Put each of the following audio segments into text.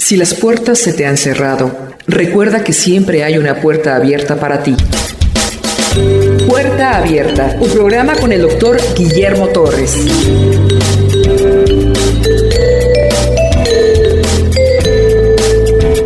Si las puertas se te han cerrado, recuerda que siempre hay una puerta abierta para ti. Puerta Abierta, un programa con el doctor Guillermo Torres.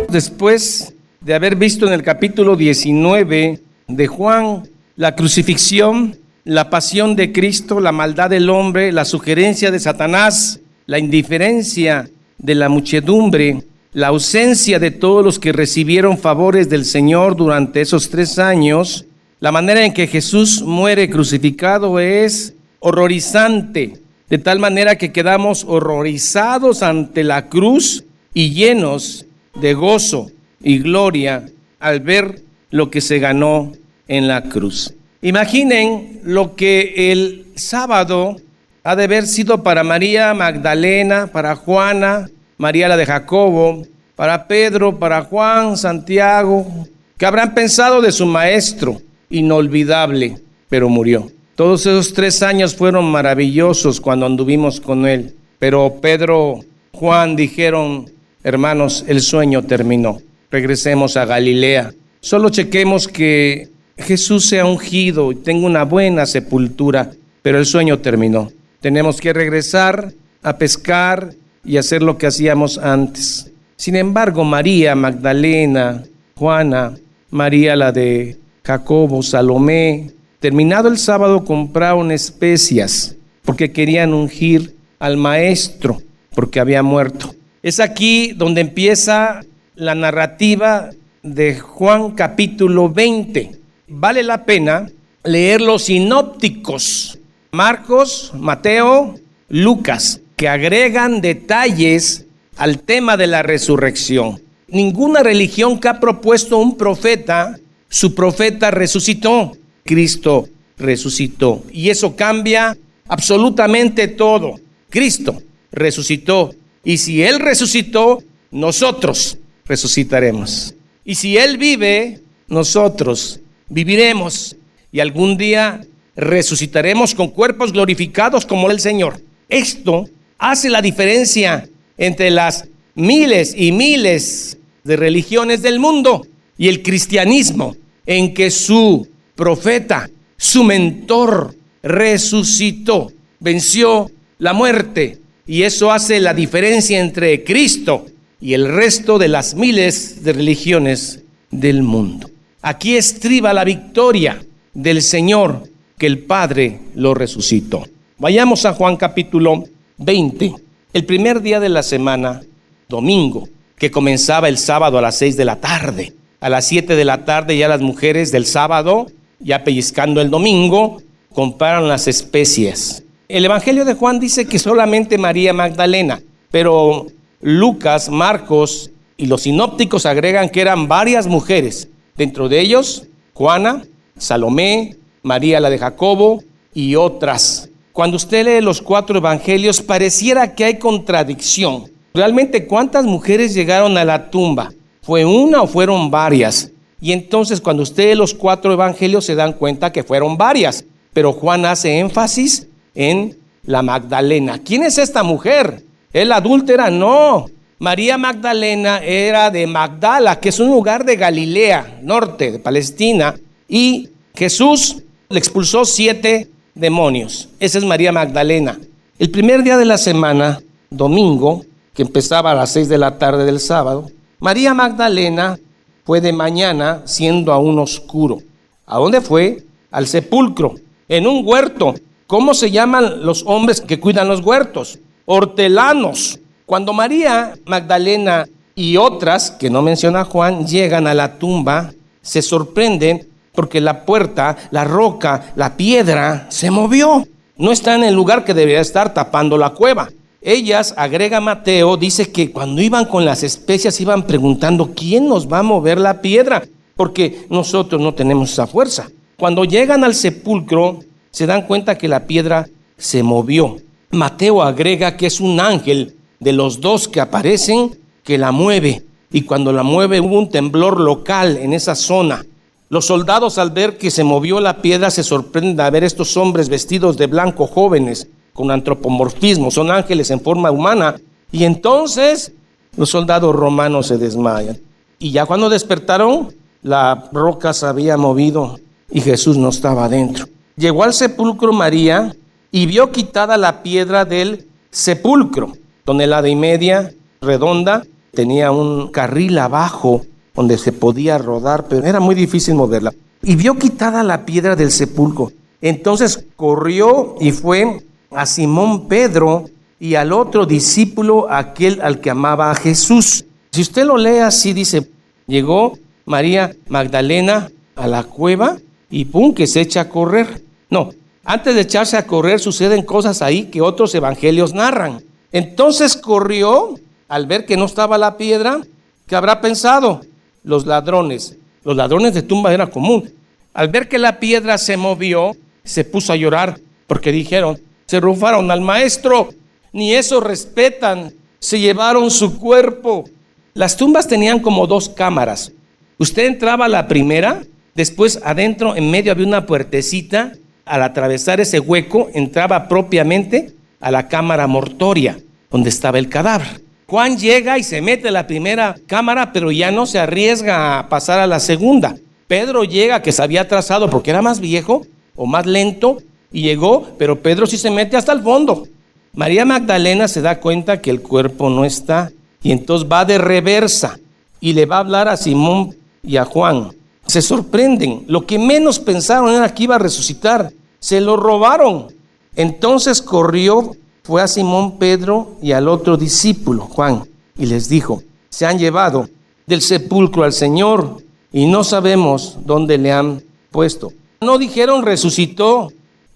Después de haber visto en el capítulo 19 de Juan la crucifixión, la pasión de Cristo, la maldad del hombre, la sugerencia de Satanás, la indiferencia de la muchedumbre, la ausencia de todos los que recibieron favores del Señor durante esos 3 años, la manera en que Jesús muere crucificado es horrorizante, de tal manera que quedamos horrorizados ante la cruz y llenos de gozo y gloria al ver lo que se ganó en la cruz. Imaginen lo que el sábado ha de haber sido para María Magdalena, para Juana, María la de Jacobo, para Pedro, para Juan, Santiago, que habrán pensado de su maestro inolvidable, pero murió. Todos esos 3 años fueron maravillosos cuando anduvimos con él, pero Pedro, Juan dijeron: hermanos, el sueño terminó, regresemos a Galilea, solo chequemos que Jesús sea ungido y tenga una buena sepultura, pero el sueño terminó. Tenemos que regresar a pescar y hacer lo que hacíamos antes. Sin embargo, María Magdalena, Juana, María la de Jacobo, Salomé, terminado el sábado, compraron especias porque querían ungir al maestro, porque había muerto. Es aquí donde empieza la narrativa de Juan capítulo 20. Vale la pena leer los sinópticos, Marcos, Mateo, Lucas, que agregan detalles al tema de la resurrección. Ninguna religión que ha propuesto un profeta, su profeta resucitó. Cristo resucitó. Y eso cambia absolutamente todo. Cristo resucitó. Y si Él resucitó, nosotros resucitaremos. Y si Él vive, nosotros viviremos. Y algún día resucitaremos con cuerpos glorificados como el Señor. Esto hace la diferencia entre las miles y miles de religiones del mundo y el cristianismo, en que su profeta, su mentor, resucitó, venció la muerte. Y eso hace la diferencia entre Cristo y el resto de las miles de religiones del mundo. Aquí estriba la victoria del Señor, que el Padre lo resucitó. Vayamos a Juan capítulo 20. El primer día de la semana, domingo, que comenzaba el sábado a las 6 de la tarde. A las 7 de la tarde ya las mujeres del sábado, ya pellizcando el domingo, compraron las especies. El Evangelio de Juan dice que solamente María Magdalena, pero Lucas, Marcos y los sinópticos agregan que eran varias mujeres. Dentro de ellos, Juana, Salomé, María la de Jacobo y otras. Cuando usted lee los 4 evangelios, pareciera que hay contradicción. ¿Realmente cuántas mujeres llegaron a la tumba? ¿Fue una o fueron varias? Y entonces cuando usted lee los 4 evangelios se dan cuenta que fueron varias. Pero Juan hace énfasis en la Magdalena. ¿Quién es esta mujer? ¿Es la adúltera? No. María Magdalena era de Magdala, que es un lugar de Galilea, norte de Palestina. Y Jesús le expulsó 7 demonios. Esa es María Magdalena. El primer día de la semana, domingo, que empezaba a las 6 de la tarde del sábado, María Magdalena fue de mañana, siendo aún oscuro. ¿A dónde fue? Al sepulcro, en un huerto. ¿Cómo se llaman los hombres que cuidan los huertos? Hortelanos. Cuando María Magdalena y otras, que no menciona Juan, llegan a la tumba, se sorprenden porque la puerta, la roca, la piedra se movió. No está en el lugar que debería estar, tapando la cueva. Ellas, agrega Mateo, dice que cuando iban con las especias iban preguntando: ¿quién nos va a mover la piedra? Porque nosotros no tenemos esa fuerza. Cuando llegan al sepulcro se dan cuenta que la piedra se movió. Mateo agrega que es un ángel de los 2 que aparecen que la mueve. Y cuando la mueve hubo un temblor local en esa zona. Los soldados, al ver que se movió la piedra, se sorprenden de ver estos hombres vestidos de blanco, jóvenes, con antropomorfismo, son ángeles en forma humana. Y entonces los soldados romanos se desmayan. Y ya cuando despertaron, la roca se había movido y Jesús no estaba adentro. Llegó al sepulcro María y vio quitada la piedra del sepulcro. Tonelada y media, redonda, tenía un carril abajo donde se podía rodar, pero era muy difícil moverla. Y vio quitada la piedra del sepulcro. Entonces corrió y fue a Simón Pedro y al otro discípulo, aquel al que amaba a Jesús. Si usted lo lee así, dice, llegó María Magdalena a la cueva y ¡pum!, que se echa a correr. No, antes de echarse a correr suceden cosas ahí que otros evangelios narran. Entonces corrió, al ver que no estaba la piedra, ¿qué habrá pensado? Los ladrones de tumba era común. Al ver que la piedra se movió, se puso a llorar porque dijeron, se robaron al maestro, ni eso respetan, se llevaron su cuerpo. Las tumbas tenían como 2 cámaras. Usted entraba a la primera, después adentro en medio había una puertecita. Al atravesar ese hueco entraba propiamente a la cámara mortoria, donde estaba el cadáver. Juan llega y se mete a la primera cámara, pero ya no se arriesga a pasar a la segunda. Pedro llega, que se había atrasado porque era más viejo o más lento, y llegó, pero Pedro sí se mete hasta el fondo. María Magdalena se da cuenta que el cuerpo no está, y entonces va de reversa y le va a hablar a Simón y a Juan. Se sorprenden, lo que menos pensaron era que iba a resucitar, se lo robaron. Entonces corrió, fue a Simón Pedro y al otro discípulo, Juan, y les dijo, se han llevado del sepulcro al Señor y no sabemos dónde le han puesto. No dijeron resucitó.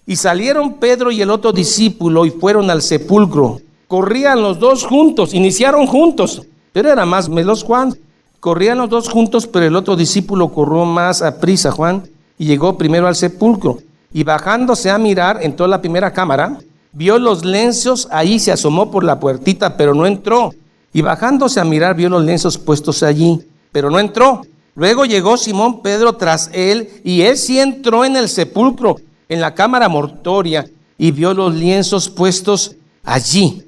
Y salieron Pedro y el otro discípulo y fueron al sepulcro. Corrían los 2 juntos, iniciaron juntos, pero era más veloz Juan. Corrían los 2 juntos, pero el otro discípulo corrió más a prisa, Juan, y llegó primero al sepulcro. Y bajándose a mirar, entró a la primera cámara, vio los lienzos, ahí se asomó por la puertita, pero no entró. Y bajándose a mirar, vio los lienzos puestos allí, pero no entró. Luego llegó Simón Pedro tras él, y él sí entró en el sepulcro, en la cámara mortoria, y vio los lienzos puestos allí.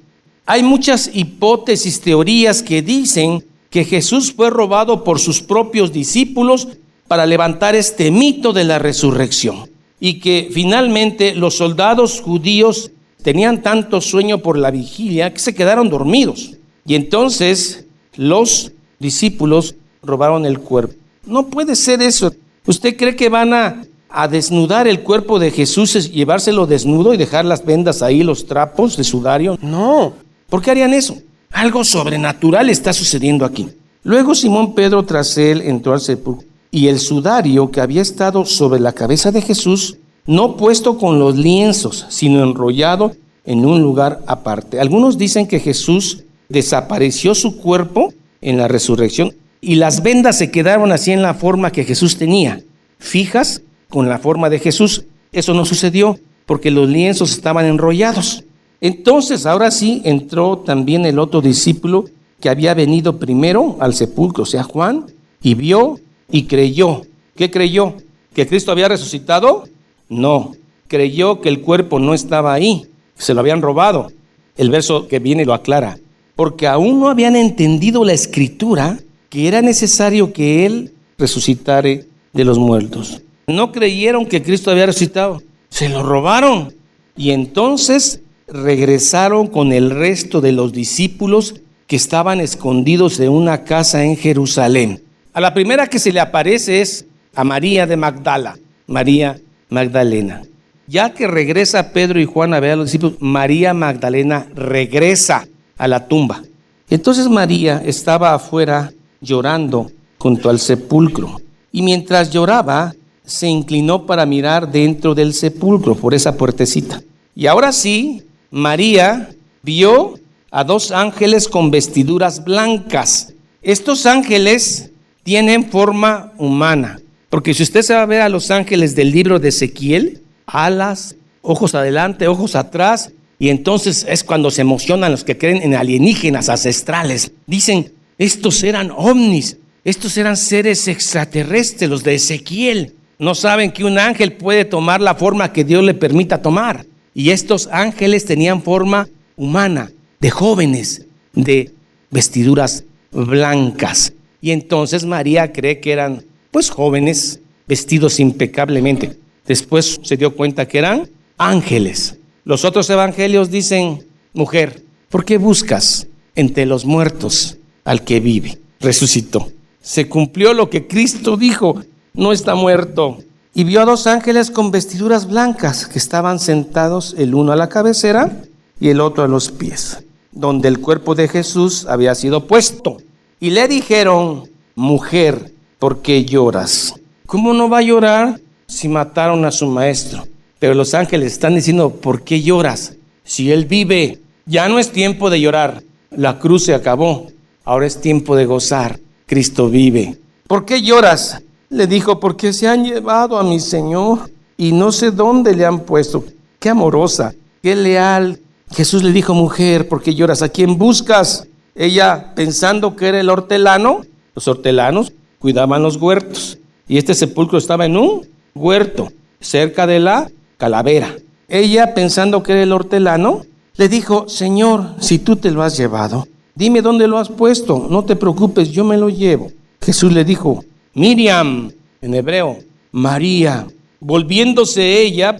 Hay muchas hipótesis, teorías que dicen que Jesús fue robado por sus propios discípulos para levantar este mito de la resurrección, y que finalmente los soldados judíos tenían tanto sueño por la vigilia que se quedaron dormidos, y entonces los discípulos robaron el cuerpo. No puede ser eso. ¿Usted cree que van a desnudar el cuerpo de Jesús, llevárselo desnudo y dejar las vendas ahí, los trapos de sudario? No. ¿Por qué harían eso? Algo sobrenatural está sucediendo aquí. Luego Simón Pedro tras él entró al sepulcro, y el sudario que había estado sobre la cabeza de Jesús, no puesto con los lienzos, sino enrollado en un lugar aparte. Algunos dicen que Jesús desapareció su cuerpo en la resurrección y las vendas se quedaron así en la forma que Jesús tenía, fijas con la forma de Jesús. Eso no sucedió porque los lienzos estaban enrollados. Entonces ahora sí entró también el otro discípulo que había venido primero al sepulcro, o sea Juan, y vio y creyó. ¿Qué creyó? ¿Que Cristo había resucitado? No, creyó que el cuerpo no estaba ahí, se lo habían robado. El verso que viene lo aclara, porque aún no habían entendido la escritura que era necesario que Él resucitare de los muertos. No creyeron que Cristo había resucitado, se lo robaron. Y entonces regresaron con el resto de los discípulos que estaban escondidos en una casa en Jerusalén. A la primera que se le aparece es a María de Magdala, María Magdalena. Ya que regresa Pedro y Juan a ver a los discípulos, María Magdalena regresa a la tumba. Entonces María estaba afuera llorando junto al sepulcro. Y mientras lloraba, se inclinó para mirar dentro del sepulcro por esa puertecita. Y ahora sí, María vio a 2 ángeles con vestiduras blancas. Estos ángeles tienen forma humana, porque si usted se va a ver a los ángeles del libro de Ezequiel, alas, ojos adelante, ojos atrás, y entonces es cuando se emocionan los que creen en alienígenas ancestrales. Dicen, estos eran ovnis, estos eran seres extraterrestres, los de Ezequiel. No saben que un ángel puede tomar la forma que Dios le permita tomar. Y estos ángeles tenían forma humana, de jóvenes, de vestiduras blancas. Y entonces María cree que eran pues jóvenes vestidos impecablemente. Después se dio cuenta que eran ángeles. Los otros evangelios dicen: mujer, ¿por qué buscas entre los muertos al que vive? Resucitó. Se cumplió lo que Cristo dijo: no está muerto. Y vio a 2 ángeles con vestiduras blancas que estaban sentados, el uno a la cabecera y el otro a los pies, donde el cuerpo de Jesús había sido puesto. Y le dijeron: mujer, ¿por qué lloras? ¿Cómo no va a llorar si mataron a su maestro? Pero los ángeles están diciendo: ¿por qué lloras? Si él vive, ya no es tiempo de llorar. La cruz se acabó. Ahora es tiempo de gozar. Cristo vive. ¿Por qué lloras? Le dijo: porque se han llevado a mi Señor y no sé dónde le han puesto. Qué amorosa, qué leal. Jesús le dijo: mujer, ¿por qué lloras? ¿A quién buscas? Ella, pensando que era el hortelano. Los hortelanos cuidaban los huertos, y este sepulcro estaba en un huerto cerca de la calavera. Ella, pensando que era el hortelano, le dijo: Señor, si tú te lo has llevado, dime dónde lo has puesto. No te preocupes, yo me lo llevo. Jesús le dijo: Miriam, en hebreo, María. Volviéndose ella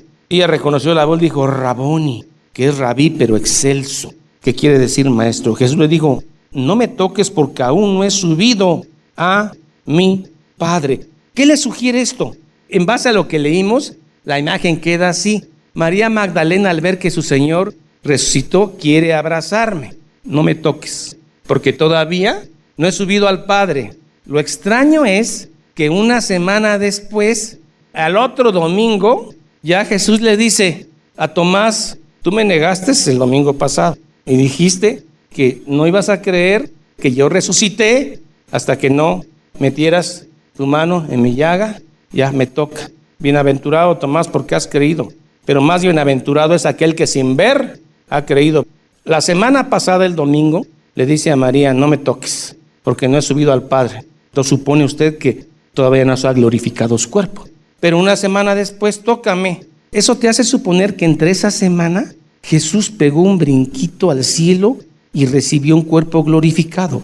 reconoció la voz, dijo: Raboni, que es rabí, pero excelso, que quiere decir maestro. Jesús le dijo: no me toques, porque aún no he subido a mi Padre. ¿Qué le sugiere esto? En base a lo que leímos, la imagen queda así: María Magdalena, al ver que su Señor resucitó, quiere abrazarme. No me toques, porque todavía no he subido al Padre. Lo extraño es que una semana después, al otro domingo, ya Jesús le dice a Tomás: tú me negaste el domingo pasado y dijiste que no ibas a creer que yo resucité hasta que no metieras tu mano en mi llaga. Ya me toca. Bienaventurado Tomás, porque has creído, pero más bienaventurado es aquel que sin ver ha creído. La semana pasada, el domingo, le dice a María: no me toques, porque no he subido al Padre. Entonces supone usted que todavía no se ha glorificado su cuerpo. Pero una semana después, tócame. Eso te hace suponer que entre esa semana Jesús pegó un brinquito al cielo y recibió un cuerpo glorificado.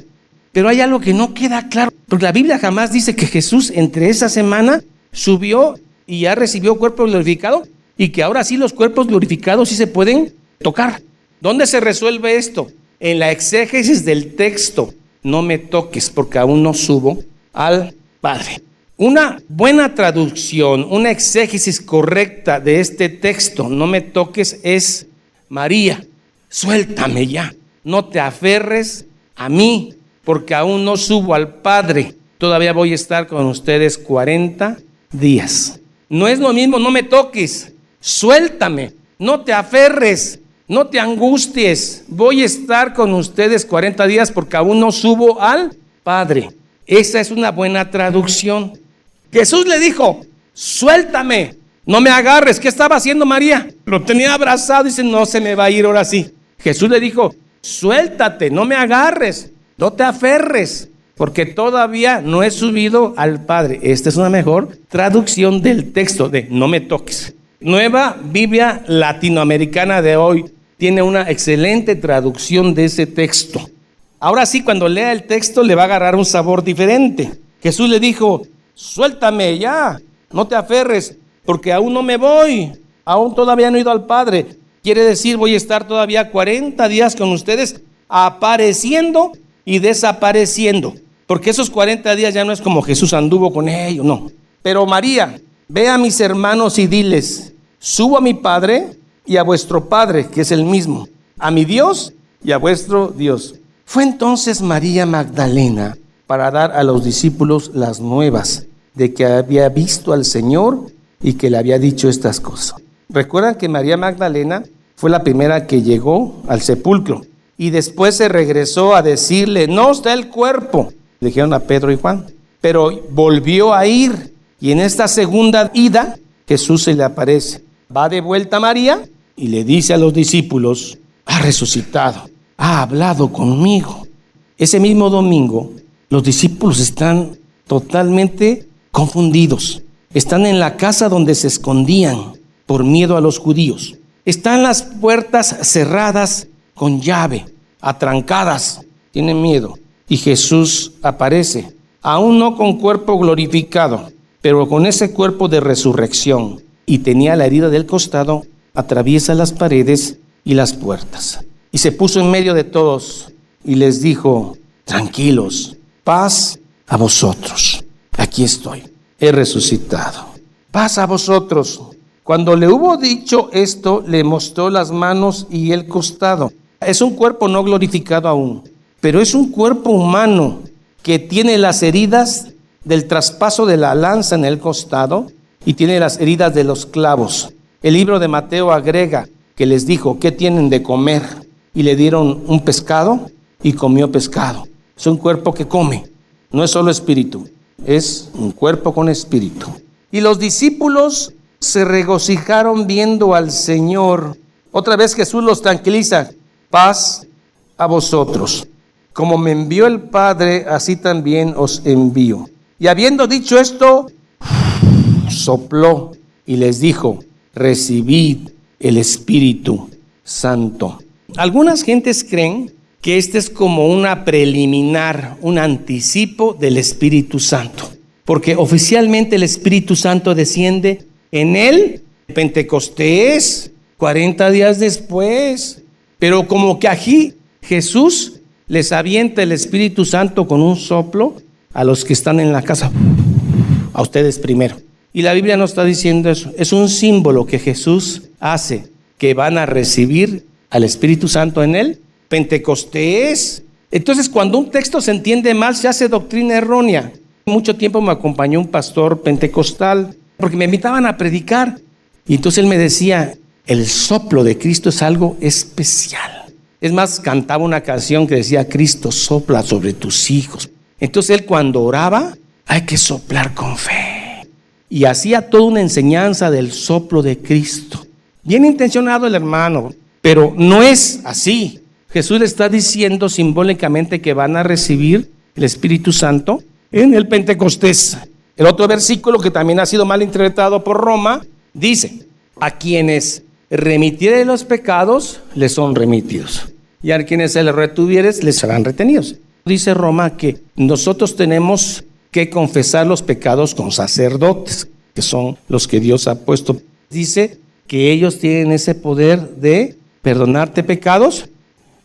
Pero hay algo que no queda claro, porque la Biblia jamás dice que Jesús entre esa semana subió y ya recibió cuerpo glorificado, y que ahora sí los cuerpos glorificados sí se pueden tocar. ¿Dónde se resuelve esto? En la exégesis del texto: no me toques, porque aún no subo al Padre. Una buena traducción, una exégesis correcta de este texto, no me toques, es: María, suéltame ya, no te aferres a mí, porque aún no subo al Padre. Todavía voy a estar con ustedes 40 días. No es lo mismo: no me toques, suéltame, no te aferres, no te angusties, voy a estar con ustedes 40 días porque aún no subo al Padre. Esa es una buena traducción. Jesús le dijo: suéltame, no me agarres. ¿Qué estaba haciendo María? Lo tenía abrazado y dice: no se me va a ir ahora sí. Jesús le dijo: suéltate, no me agarres, no te aferres, porque todavía no he subido al Padre. Esta es una mejor traducción del texto de no me toques. Nueva Biblia Latinoamericana de hoy tiene una excelente traducción de ese texto. Ahora sí, cuando lea el texto le va a agarrar un sabor diferente. Jesús le dijo: suéltame ya, no te aferres, porque aún no me voy, aún todavía no he ido al Padre. Quiere decir, voy a estar todavía 40 días con ustedes, apareciendo y desapareciendo. Porque esos 40 días ya no es como Jesús anduvo con ellos, no. Pero María, ve a mis hermanos y diles: subo a mi Padre y a vuestro Padre, que es el mismo, a mi Dios y a vuestro Dios. Fue entonces María Magdalena para dar a los discípulos las nuevas de que había visto al Señor y que le había dicho estas cosas. Recuerdan que María Magdalena fue la primera que llegó al sepulcro y después se regresó a decirle: no está el cuerpo, le dijeron a Pedro y Juan, pero volvió a ir, y en esta segunda ida Jesús se le aparece. Va de vuelta María y le dice a los discípulos: ha resucitado, ha hablado conmigo. Ese mismo domingo los discípulos están totalmente confundidos. Están en la casa donde se escondían por miedo a los judíos. Están las puertas cerradas con llave, atrancadas. tienen miedo. Y Jesús aparece, aún no con cuerpo glorificado, pero con ese cuerpo de resurrección. Y tenía la herida del costado, atraviesa las paredes y las puertas. Y se puso en medio de todos y les dijo: tranquilos, paz a vosotros. Aquí estoy, he resucitado. Paz a vosotros. Cuando le hubo dicho esto, le mostró las manos y el costado. Es un cuerpo no glorificado aún, pero es un cuerpo humano que tiene las heridas del traspaso de la lanza en el costado y tiene las heridas de los clavos. El libro de Mateo agrega que les dijo: ¿qué tienen de comer? Y le dieron un pescado y comió pescado. Es un cuerpo que come, no es solo espíritu, es un cuerpo con espíritu. Y los discípulos se regocijaron viendo al Señor. Otra vez Jesús los tranquiliza: paz a vosotros. Como me envió el Padre, así también os envío. Y habiendo dicho esto, sopló y les dijo: recibid el Espíritu Santo. Algunas gentes creen que este es como una preliminar, un anticipo del Espíritu Santo, porque oficialmente el Espíritu Santo desciende en el Pentecostés, 40 días después. Pero como que aquí Jesús les avienta el Espíritu Santo con un soplo a los que están en la casa, a ustedes primero. Y la Biblia no está diciendo eso, es un símbolo que Jesús hace, que van a recibir al Espíritu Santo en el Pentecostés. Entonces, cuando un texto se entiende mal, se hace doctrina errónea. Mucho tiempo me acompañó un pastor pentecostal, porque me invitaban a predicar, y entonces él me decía: el soplo de Cristo es algo especial. Es más, cantaba una canción que decía: Cristo sopla sobre tus hijos. Entonces él, cuando oraba, hay que soplar con fe, y hacía toda una enseñanza del soplo de Cristo. Bien intencionado el hermano, pero no es así. Jesús le está diciendo simbólicamente que van a recibir el Espíritu Santo en el Pentecostés. El otro versículo, que también ha sido mal interpretado por Roma, dice: a quienes remitiere los pecados, les son remitidos, y a quienes se les retuvieres, les serán retenidos. Dice Roma que nosotros tenemos que confesar los pecados con sacerdotes, que son los que Dios ha puesto. Dice que ellos tienen ese poder de perdonarte pecados.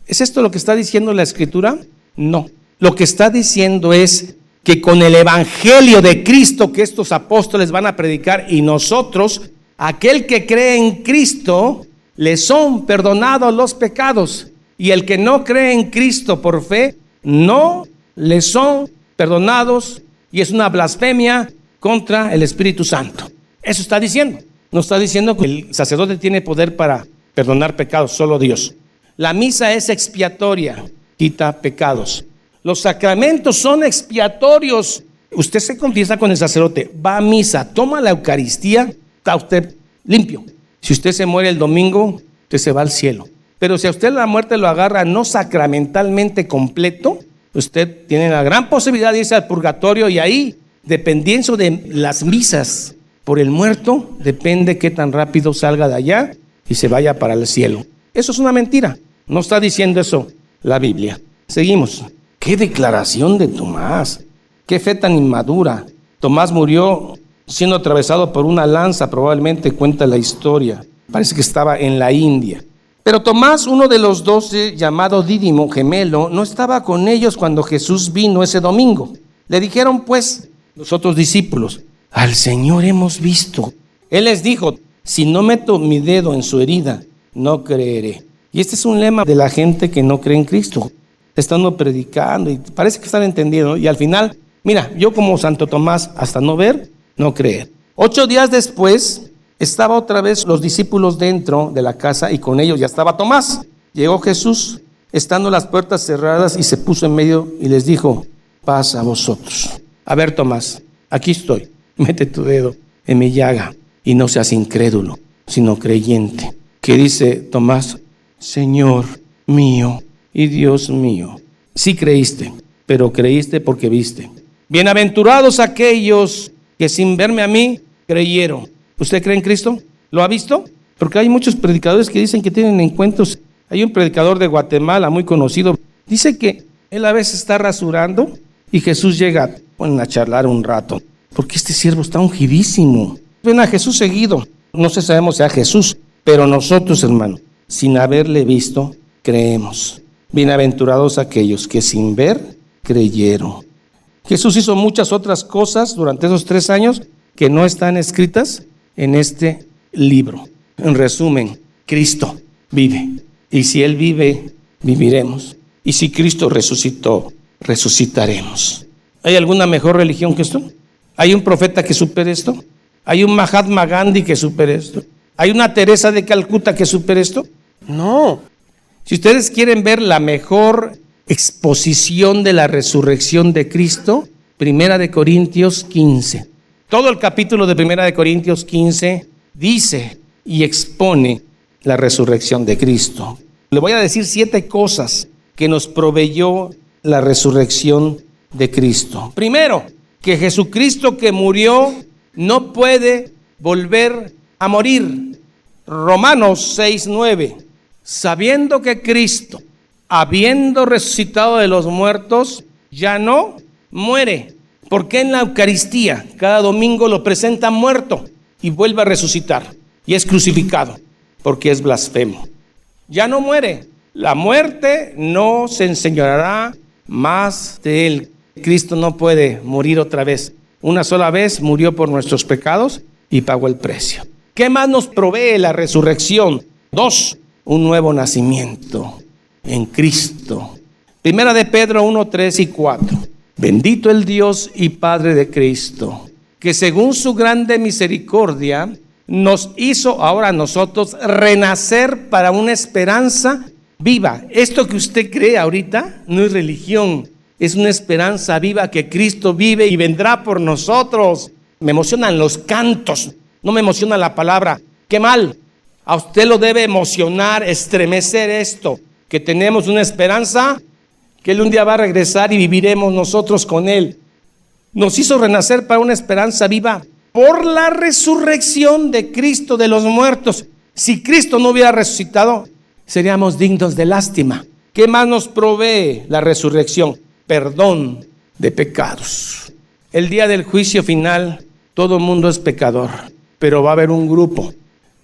¿Es esto lo que está diciendo la Escritura? No. Lo que está diciendo es que con el evangelio de Cristo que estos apóstoles van a predicar, y nosotros, aquel que cree en Cristo, le son perdonados los pecados, y el que no cree en Cristo por fe, no le son perdonados, y es una blasfemia contra el Espíritu Santo. Eso está diciendo. No está diciendo que el sacerdote tiene poder para perdonar pecados, solo Dios. La misa es expiatoria, quita pecados. Los sacramentos son expiatorios. Usted se confiesa con el sacerdote, va a misa, toma la Eucaristía, está usted limpio. Si usted se muere el domingo, usted se va al cielo. Pero si a usted la muerte lo agarra no sacramentalmente completo, usted tiene la gran posibilidad de irse al purgatorio, y ahí, dependiendo de las misas por el muerto, depende qué tan rápido salga de allá y se vaya para el cielo. Eso es una mentira. No está diciendo eso la Biblia. Seguimos. ¡Qué declaración de Tomás! ¡Qué fe tan inmadura! Tomás murió siendo atravesado por una lanza, probablemente cuenta la historia. Parece que estaba en la India. Pero Tomás, uno de los 12, llamado Dídimo, gemelo, no estaba con ellos cuando Jesús vino ese domingo. Le dijeron pues los otros discípulos: al Señor hemos visto. Él les dijo: si no meto mi dedo en su herida, no creeré. Y este es un lema de la gente que no cree en Cristo. Estando predicando y parece que están entendiendo, y al final, mira, yo como Santo Tomás, hasta no ver, no creer. 8 días después, estaba otra vez los discípulos dentro de la casa, y con ellos ya estaba Tomás. Llegó Jesús, estando las puertas cerradas, y se puso en medio y les dijo: paz a vosotros. A ver, Tomás, aquí estoy, mete tu dedo en mi llaga, y no seas incrédulo, sino creyente. ¿Qué dice Tomás? Señor mío y Dios mío. Sí creíste, pero creíste porque viste. Bienaventurados aquellos que sin verme a mí creyeron. ¿Usted cree en Cristo? ¿Lo ha visto? Porque hay muchos predicadores que dicen que tienen encuentros. Hay un predicador de Guatemala muy conocido. Dice que Él a veces está rasurando y Jesús llega, ponen a charlar un rato, porque este siervo está ungidísimo. Ven a Jesús seguido. No sé, sabemos si a Jesús, pero nosotros, hermano, sin haberle visto, creemos. Bienaventurados aquellos que sin ver, creyeron. Jesús hizo muchas otras cosas durante esos 3 años que no están escritas en este libro. En resumen, Cristo vive. Y si Él vive, viviremos. Y si Cristo resucitó, resucitaremos. ¿Hay alguna mejor religión que esto? ¿Hay un profeta que supere esto? ¿Hay un Mahatma Gandhi que supere esto? ¿Hay una Teresa de Calcuta que supere esto? No. Si ustedes quieren ver la mejor exposición de la resurrección de Cristo, 1 Corintios 15. Todo el capítulo de 1 Corintios 15 dice y expone la resurrección de Cristo. Le voy a decir 7 cosas que nos proveyó la resurrección de Cristo. Primero, que Jesucristo que murió no puede volver a morir. Romanos 6:9. Sabiendo que Cristo, habiendo resucitado de los muertos, ya no muere. Porque en la Eucaristía cada domingo lo presentan muerto y vuelve a resucitar y es crucificado porque es blasfemo. Ya no muere. La muerte no se enseñoreará más de él. Cristo no puede morir otra vez. Una sola vez murió por nuestros pecados y pagó el precio. ¿Qué más nos provee la resurrección? 2, un nuevo nacimiento en Cristo. 1 de Pedro 1, 3 y 4. Bendito el Dios y Padre de Cristo, que según su grande misericordia nos hizo ahora a nosotros renacer para una esperanza viva. Esto que usted cree ahorita no es religión, es una esperanza viva que Cristo vive y vendrá por nosotros. Me emocionan los cantos, no me emociona la palabra. ¡Qué mal! A usted lo debe emocionar, estremecer esto, que tenemos una esperanza, que Él un día va a regresar y viviremos nosotros con Él. Nos hizo renacer para una esperanza viva por la resurrección de Cristo de los muertos. Si Cristo no hubiera resucitado, seríamos dignos de lástima. ¿Qué más nos provee la resurrección? Perdón de pecados. El día del juicio final, todo el mundo es pecador, pero va a haber un grupo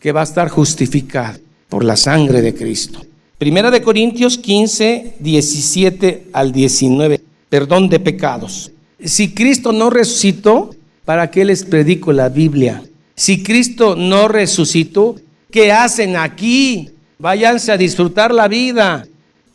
que va a estar justificado por la sangre de Cristo. 1 Corintios 15, 17 al 19. Perdón de pecados. Si Cristo no resucitó, ¿para qué les predico la Biblia? Si Cristo no resucitó, ¿qué hacen aquí? Váyanse a disfrutar la vida.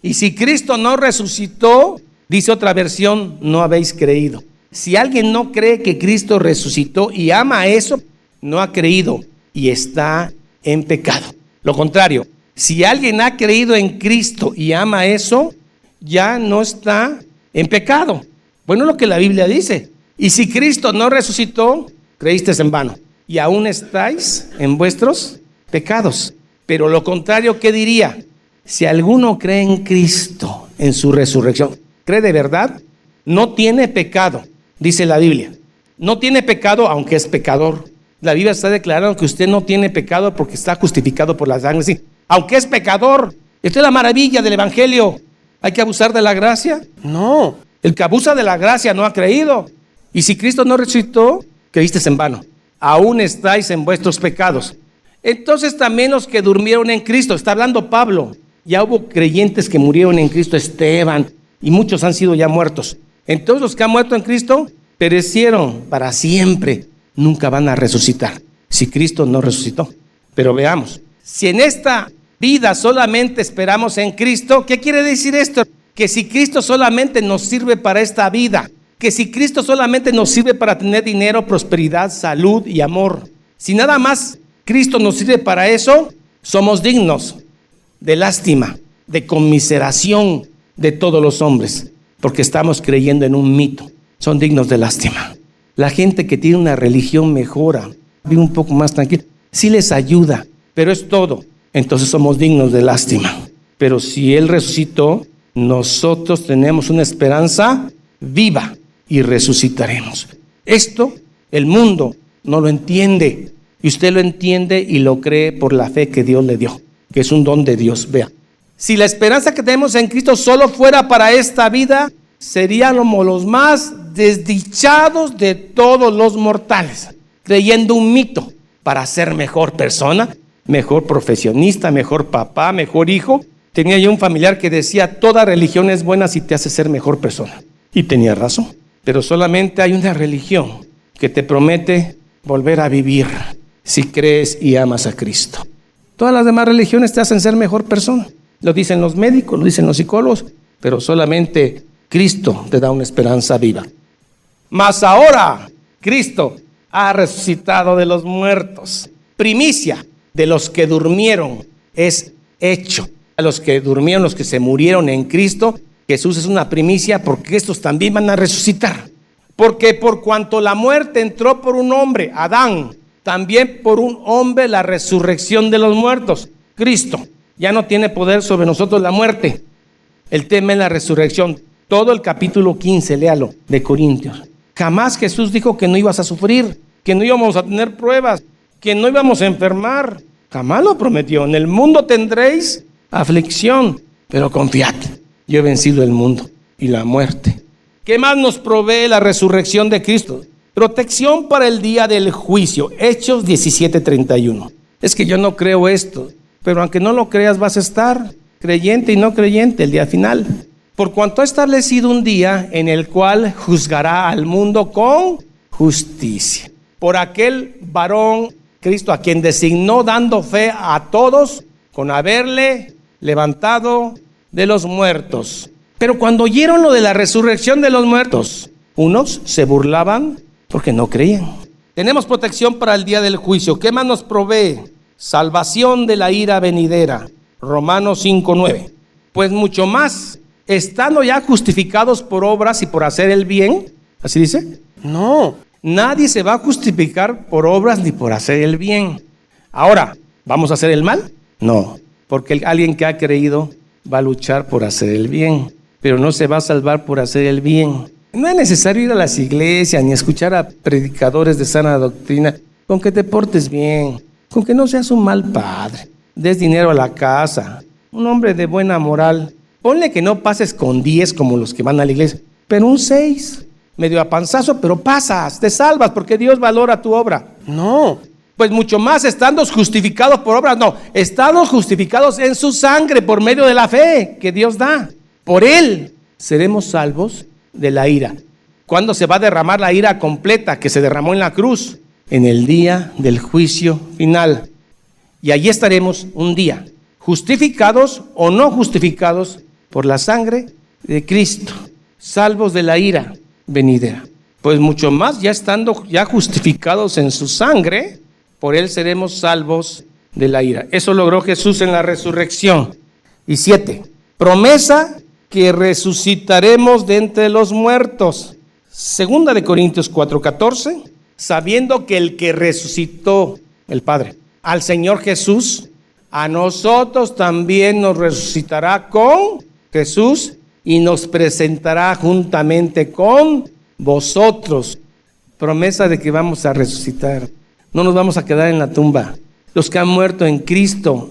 Y si Cristo no resucitó, dice otra versión, no habéis creído. Si alguien no cree que Cristo resucitó y ama eso, no ha creído y está en pecado. Lo contrario, si alguien ha creído en Cristo y ama eso, ya no está en pecado. Bueno, lo que la Biblia dice. Y si Cristo no resucitó, creísteis en vano y aún estáis en vuestros pecados. Pero lo contrario, ¿qué diría? Si alguno cree en Cristo, en su resurrección, ¿cree de verdad? No tiene pecado, dice la Biblia. No tiene pecado aunque es pecador. La Biblia está declarando que usted no tiene pecado porque está justificado por la sangre. Sí, aunque es pecador. Esta es la maravilla del Evangelio. ¿Hay que abusar de la gracia? No. El que abusa de la gracia no ha creído. Y si Cristo no resucitó, creísteis en vano. Aún estáis en vuestros pecados. Entonces también los que durmieron en Cristo, está hablando Pablo. Ya hubo creyentes que murieron en Cristo, Esteban, y muchos han sido ya muertos. Entonces los que han muerto en Cristo perecieron para siempre. Nunca van a resucitar si Cristo no resucitó. Pero veamos, si en esta vida solamente esperamos en Cristo, ¿qué quiere decir esto? Que si Cristo solamente nos sirve para esta vida, que si Cristo solamente nos sirve para tener dinero, prosperidad, salud y amor, si nada más Cristo nos sirve para eso, somos dignos de lástima, de conmiseración de todos los hombres, porque estamos creyendo en un mito. Son dignos de lástima. La gente que tiene una religión mejora, vive un poco más tranquila, sí les ayuda, pero es todo. Entonces somos dignos de lástima. Pero si Él resucitó, nosotros tenemos una esperanza viva y resucitaremos. Esto el mundo no lo entiende, y usted lo entiende y lo cree por la fe que Dios le dio, que es un don de Dios. Vea, Si la esperanza que tenemos en Cristo solo fuera para esta vida, seríamos los más desdichados de todos los mortales, creyendo un mito para ser mejor persona, mejor profesionista, mejor papá, mejor hijo. Tenía yo un familiar que decía: toda religión es buena si te hace ser mejor persona. Y tenía razón, pero solamente hay una religión que te promete volver a vivir si crees y amas a Cristo. Todas las demás religiones te hacen ser mejor persona. Lo dicen los médicos, lo dicen los psicólogos, pero solamente Cristo te da una esperanza viva. Mas ahora Cristo ha resucitado de los muertos. Primicia de los que durmieron es hecho. A los que durmieron, los que se murieron en Cristo, Jesús es una primicia porque estos también van a resucitar. Porque por cuanto la muerte entró por un hombre, Adán, también por un hombre la resurrección de los muertos, Cristo. Ya no tiene poder sobre nosotros la muerte. El tema es la resurrección. Todo el capítulo 15, léalo, de Corintios. Jamás Jesús dijo que no ibas a sufrir, que no íbamos a tener pruebas, que no íbamos a enfermar. Jamás lo prometió. En el mundo tendréis aflicción, pero confiad, yo he vencido el mundo y la muerte. ¿Qué más nos provee la resurrección de Cristo? Protección para el día del juicio. Hechos 17:31. Es que yo no creo esto, pero aunque no lo creas vas a estar creyente y no creyente el día final. Por cuanto ha establecido un día en el cual juzgará al mundo con justicia. Por aquel varón Cristo, a quien designó dando fe a todos con haberle levantado de los muertos. Pero cuando oyeron lo de la resurrección de los muertos, unos se burlaban porque no creían. Tenemos protección para el día del juicio. ¿Qué más nos provee? Salvación de la ira venidera. Romanos 5:9. Pues mucho más, estando ya justificados por obras y por hacer el bien. ¿Así dice? No, nadie se va a justificar por obras ni por hacer el bien. Ahora, ¿vamos a hacer el mal? No, porque alguien que ha creído va a luchar por hacer el bien, pero no se va a salvar por hacer el bien. No es necesario ir a las iglesias ni escuchar a predicadores de sana doctrina. Con que te portes bien, con que no seas un mal padre, des dinero a la casa, un hombre de buena moral. Ponle que no pases con 10 como los que van a la iglesia, pero un 6, medio a panzazo, pero pasas, te salvas porque Dios valora tu obra. No, pues mucho más estando justificados por obras, no, estamos justificados en su sangre por medio de la fe que Dios da. Por Él seremos salvos de la ira. ¿Cuándo se va a derramar la ira completa que se derramó en la cruz? En el día del juicio final. Y allí estaremos un día, justificados o no justificados por la sangre de Cristo, salvos de la ira venidera. Pues mucho más, ya estando ya justificados en su sangre, por Él seremos salvos de la ira. Eso logró Jesús en la resurrección. Y 7, promesa que resucitaremos de entre los muertos. Segunda de Corintios 4:14, sabiendo que el que resucitó, el Padre, al Señor Jesús, a nosotros también nos resucitará con Jesús y nos presentará juntamente con vosotros. Promesa de que vamos a resucitar. No nos vamos a quedar en la tumba. Los que han muerto en Cristo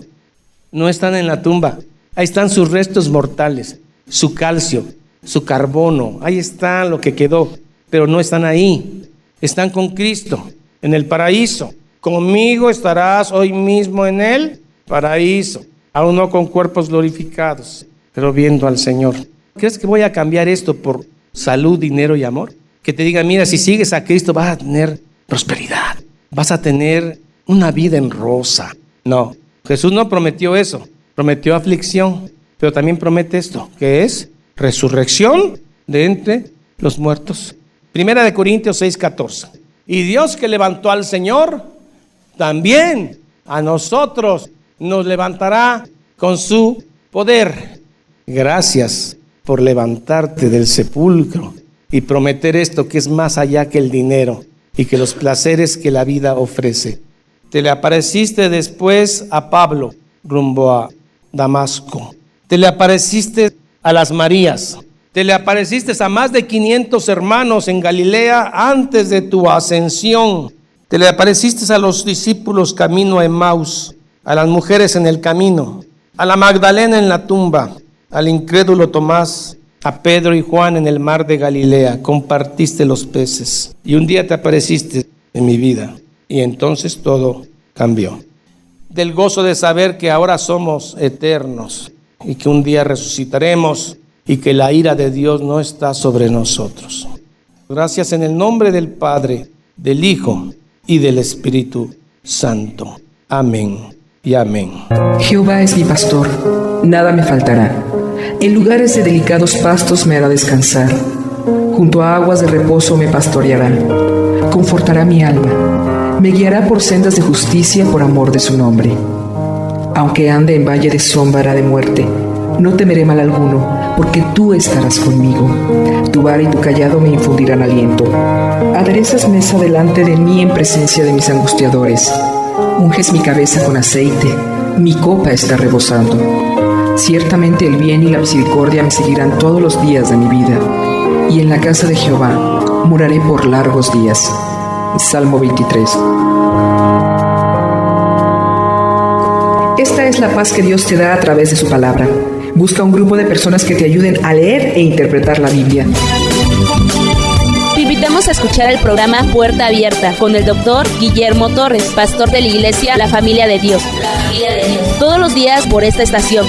no están en la tumba. Ahí están sus restos mortales, su calcio, su carbono. Ahí está lo que quedó, pero no están ahí. Están con Cristo en el paraíso. Conmigo estarás hoy mismo en el paraíso, aún no con cuerpos glorificados, pero viendo al Señor. ¿Crees que voy a cambiar esto por salud, dinero y amor? Que te diga, mira, si sigues a Cristo vas a tener prosperidad, vas a tener una vida en rosa. No, Jesús no prometió eso, prometió aflicción, pero también promete esto, que es resurrección de entre los muertos. Primera de Corintios 6:14. Y Dios que levantó al Señor, también a nosotros nos levantará con su poder. Gracias por levantarte del sepulcro y prometer esto que es más allá que el dinero y que los placeres que la vida ofrece. Te le apareciste después a Pablo rumbo a Damasco. Te le apareciste a las Marías. Te le apareciste a más de 500 hermanos en Galilea antes de tu ascensión. Te le apareciste a los discípulos camino a Emaús, a las mujeres en el camino. a la Magdalena en la tumba, al incrédulo Tomás, a Pedro y Juan en el mar de Galilea, compartiste los peces y un día te apareciste en mi vida y entonces todo cambió. Del gozo de saber que ahora somos eternos y que un día resucitaremos y que la ira de Dios no está sobre nosotros. Gracias en el nombre del Padre, del Hijo y del Espíritu Santo. Amén y amén. Jehová es mi pastor, nada me faltará. En lugares de delicados pastos me hará descansar. Junto a aguas de reposo me pastoreará. Confortará mi alma. Me guiará por sendas de justicia por amor de su nombre. Aunque ande en valle de sombra de muerte, no temeré mal alguno, porque tú estarás conmigo. Tu vara y tu cayado me infundirán aliento. Aderezas mesa delante de mí en presencia de mis angustiadores. Unges mi cabeza con aceite, mi copa está rebosando. Ciertamente el bien y la misericordia me seguirán todos los días de mi vida, y en la casa de Jehová moraré por largos días. Salmo 23. Esta es la paz que Dios te da a través de su palabra. Busca un grupo de personas que te ayuden a leer e interpretar la Biblia. Te invitamos a escuchar el programa Puerta Abierta con el Dr. Guillermo Torres, pastor de la iglesia La Familia de Dios. Todos los días por esta estación.